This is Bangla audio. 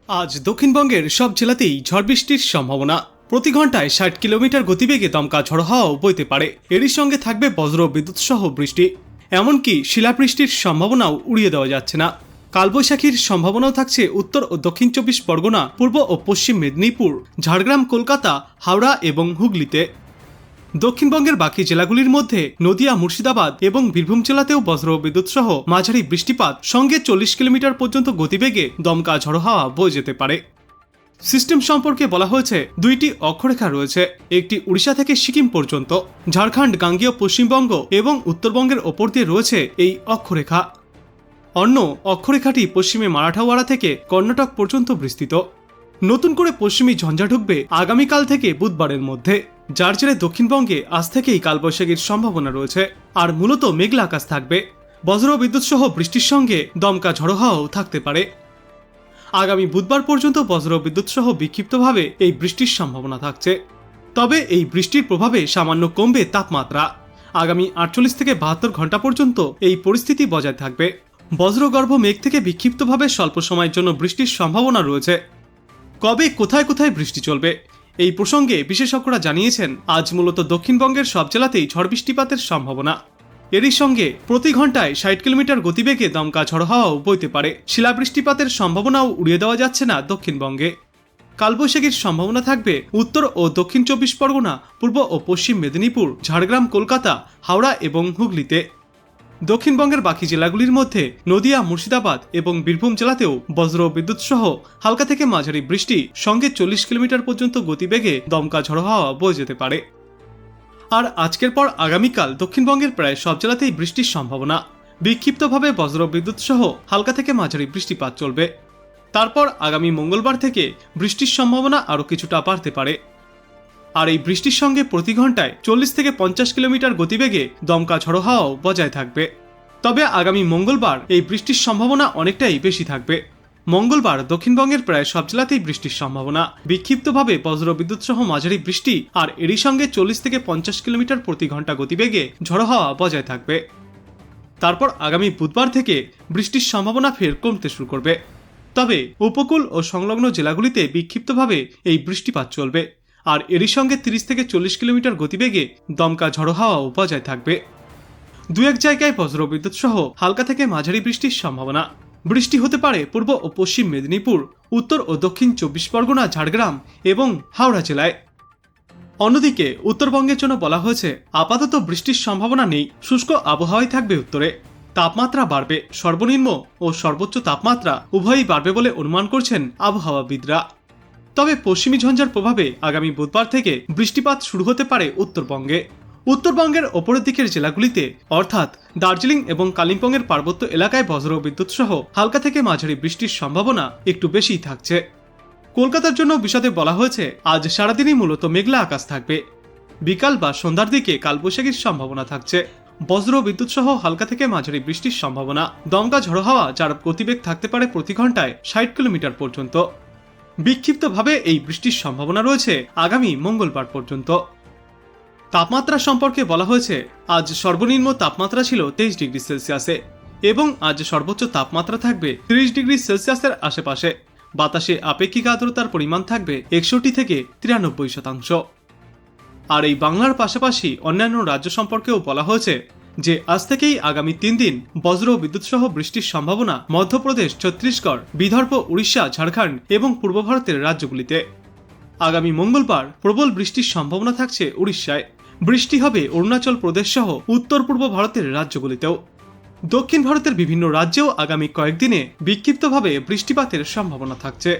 আজ দক্ষিণবঙ্গের সব জেলাতেই ঝড় বৃষ্টির সম্ভাবনা। প্রতি ঘন্টায় ৬০ কিলোমিটার গতিবেগে দমকা ঝড়ো হাওয়াও বইতে পারে। এরই সঙ্গে থাকবে বজ্র বিদ্যুৎ সহ বৃষ্টি, এমনকি শিলাবৃষ্টির সম্ভাবনাও উড়িয়ে দেওয়া যাচ্ছে না। কালবৈশাখীর সম্ভাবনাও থাকছে উত্তর ও দক্ষিণ ২৪ পরগনা, পূর্ব ও পশ্চিম মেদিনীপুর, ঝাড়গ্রাম, কলকাতা, হাওড়া এবং হুগলিতে। দক্ষিণবঙ্গের বাকি জেলাগুলির মধ্যে নদিয়া, মুর্শিদাবাদ এবং বীরভূম জেলাতেও বজ্র বিদ্যুৎ সহ মাঝারি বৃষ্টিপাত, সঙ্গে ৪০ কিলোমিটার পর্যন্ত গতিবেগে দমকা ঝড়ো হাওয়া বয়ে যেতে পারে। সিস্টেম সম্পর্কে বলা হয়েছে দুইটি অক্ষরেখা রয়েছে, একটি উড়িষ্যা থেকে সিকিম পর্যন্ত, ঝাড়খণ্ড, গাঙ্গেয় পশ্চিমবঙ্গ এবং উত্তরবঙ্গের ওপর দিয়ে রয়েছে এই অক্ষরেখা। অন্য অক্ষরেখাটি পশ্চিমে মারাঠাওয়াড়া থেকে কর্ণাটক পর্যন্ত বিস্তৃত। নতুন করে পশ্চিমী ঝঞ্ঝা ঢুকবে আগামীকাল থেকে বুধবারের মধ্যে, যার জেরে দক্ষিণবঙ্গে আজ থেকেই কালবৈশাখীর সম্ভাবনা রয়েছে। আর মূলত মেঘলা আকাশ থাকবে, বজ্র বিদ্যুৎ সহ বৃষ্টির সঙ্গে দমকা ঝড়ো হাওয়াও থাকতে পারে। আগামী বুধবার পর্যন্ত বজ্র বিদ্যুৎ সহ বিক্ষিপ্তভাবে এই বৃষ্টির সম্ভাবনা থাকছে। তবে এই বৃষ্টির প্রভাবে সামান্য কমবে তাপমাত্রা। আগামী ৪৮ থেকে ৭২ ঘন্টা পর্যন্ত এই পরিস্থিতি বজায় থাকবে। বজ্রগর্ভ মেঘ থেকে বিক্ষিপ্তভাবে স্বল্প সময়ের জন্য বৃষ্টির সম্ভাবনা রয়েছে। কবে কোথায় কোথায় বৃষ্টি চলবে এই প্রসঙ্গে বিশেষজ্ঞরা জানিয়েছেন, আজ মূলত দক্ষিণবঙ্গের সব জেলাতেই ঝড় বৃষ্টিপাতের সম্ভাবনা। এরই সঙ্গে প্রতি ঘন্টায় ৬০ কিলোমিটার গতিবেগে দমকা ঝড়ো হাওয়াও বইতে পারে। শিলাবৃষ্টিপাতের সম্ভাবনাও উড়িয়ে দেওয়া যাচ্ছে না দক্ষিণবঙ্গে। কালবৈশাখীর সম্ভাবনা থাকবে উত্তর ও দক্ষিণ ২৪ পরগনা, পূর্ব ও পশ্চিম মেদিনীপুর, ঝাড়গ্রাম, কলকাতা, হাওড়া এবং হুগলিতে। দক্ষিণবঙ্গের বাকি জেলাগুলির মধ্যে নদিয়া, মুর্শিদাবাদ এবং বীরভূম জেলাতেও বজ্র বিদ্যুৎ সহ হালকা থেকে মাঝারি বৃষ্টি, সঙ্গে ৪০ কিলোমিটার পর্যন্ত গতিবেগে দমকা ঝড়ো হাওয়া বয়ে যেতে পারে। আর আজকের পর আগামীকাল দক্ষিণবঙ্গের প্রায় সব জেলাতেই বৃষ্টির সম্ভাবনা। বিক্ষিপ্তভাবে বজ্র বিদ্যুৎ সহ হালকা থেকে মাঝারি বৃষ্টিপাত চলবে। তারপর আগামী মঙ্গলবার থেকে বৃষ্টির সম্ভাবনা আরও কিছুটা বাড়তে পারে। আর এই বৃষ্টির সঙ্গে প্রতি ঘন্টায় ৪০ থেকে ৫০ কিলোমিটার গতিবেগে দমকা ঝড়ো হাওয়াও বজায় থাকবে। তবে আগামী মঙ্গলবার এই বৃষ্টির সম্ভাবনা অনেকটাই বেশি থাকবে। মঙ্গলবার দক্ষিণবঙ্গের প্রায় সব জেলাতেই বৃষ্টির সম্ভাবনা। বিক্ষিপ্তভাবে বজ্র বিদ্যুৎ সহ মাঝারি বৃষ্টি আর এরই সঙ্গে ৪০ থেকে ৫০ কিলোমিটার প্রতি ঘন্টা গতিবেগে ঝড়ো হাওয়া বজায় থাকবে। তারপর আগামী বুধবার থেকে বৃষ্টির সম্ভাবনা ফের কমতে শুরু করবে। তবে উপকূল ও সংলগ্ন জেলাগুলিতে বিক্ষিপ্তভাবে এই বৃষ্টিপাত চলবে। আর এরই সঙ্গে ৩০ থেকে ৪০ কিলোমিটার গতিবেগে দমকা ঝড়ো হাওয়াও বজায় থাকবে। দু এক জায়গায় বজ্র বিদ্যুৎ সহ হালকা থেকে মাঝারি বৃষ্টির সম্ভাবনা। বৃষ্টি হতে পারে পূর্ব ও পশ্চিম মেদিনীপুর, উত্তর ও দক্ষিণ ২৪ পরগনা, ঝাড়গ্রাম এবং হাওড়া জেলায়। অন্যদিকে উত্তরবঙ্গের জন্য বলা হয়েছে আপাতত বৃষ্টির সম্ভাবনা নেই, শুষ্ক আবহাওয়াই থাকবে উত্তরে। তাপমাত্রা বাড়বে, সর্বনিম্ন ও সর্বোচ্চ তাপমাত্রা উভয়ই বাড়বে বলে অনুমান করছেন আবহাওয়াবিদরা। তবে পশ্চিমী ঝঞ্ঝার প্রভাবে আগামী বুধবার থেকে বৃষ্টিপাত শুরু হতে পারে উত্তরবঙ্গে। উত্তরবঙ্গের ওপরের দিকের জেলাগুলিতে অর্থাৎ দার্জিলিং এবং কালিম্পংয়ের পার্বত্য এলাকায় বজ্র বিদ্যুৎ সহ হালকা থেকে মাঝারি বৃষ্টির সম্ভাবনা একটু বেশিই থাকছে। কলকাতার জন্য বিশদে বলা হয়েছে আজ সারাদিনই মূলত মেঘলা আকাশ থাকবে। বিকাল বা সন্ধ্যার দিকে কালবৈশাখীর সম্ভাবনা থাকছে। বজ্র বিদ্যুৎ সহ হালকা থেকে মাঝারি বৃষ্টির সম্ভাবনা। দমকা ঝড়ো হাওয়া যার গতিবেগ থাকতে পারে প্রতি ঘন্টায় ৬০ কিলোমিটার পর্যন্ত। বিক্ষিপ্তভাবে এই বৃষ্টির সম্ভাবনা রয়েছে আগামী মঙ্গলবার পর্যন্ত। তাপমাত্রা সম্পর্কে বলা হয়েছে আজ সর্বনিম্ন তাপমাত্রা ছিল ২৩ ডিগ্রি সেলসিয়াসে এবং আজ সর্বোচ্চ তাপমাত্রা থাকবে ৩০ ডিগ্রি সেলসিয়াসের আশেপাশে। বাতাসে আপেক্ষিক আর্দ্রতার পরিমাণ থাকবে ৬১ থেকে ৯৩%। আর এই বাংলার পাশাপাশি অন্যান্য রাজ্য সম্পর্কেও বলা হয়েছে যে আজ থেকেই আগামী ৩ দিন বজ্র বিদ্যুৎ সহ বৃষ্টির সম্ভাবনা মধ্যপ্রদেশ, ছত্তিশগড়, বিদর্ভ, উড়িষ্যা, ঝাড়খণ্ড এবং পূর্ব ভারতের রাজ্যগুলিতে। আগামী মঙ্গলবার প্রবল বৃষ্টির সম্ভাবনা থাকছে উড়িষ্যায়। বৃষ্টি হবে অরুণাচল প্রদেশ সহ উত্তর পূর্ব ভারতের রাজ্যগুলিতেও। দক্ষিণ ভারতের বিভিন্ন রাজ্যেও আগামী কয়েকদিনে বিক্ষিপ্তভাবে বৃষ্টিপাতের সম্ভাবনা থাকছে।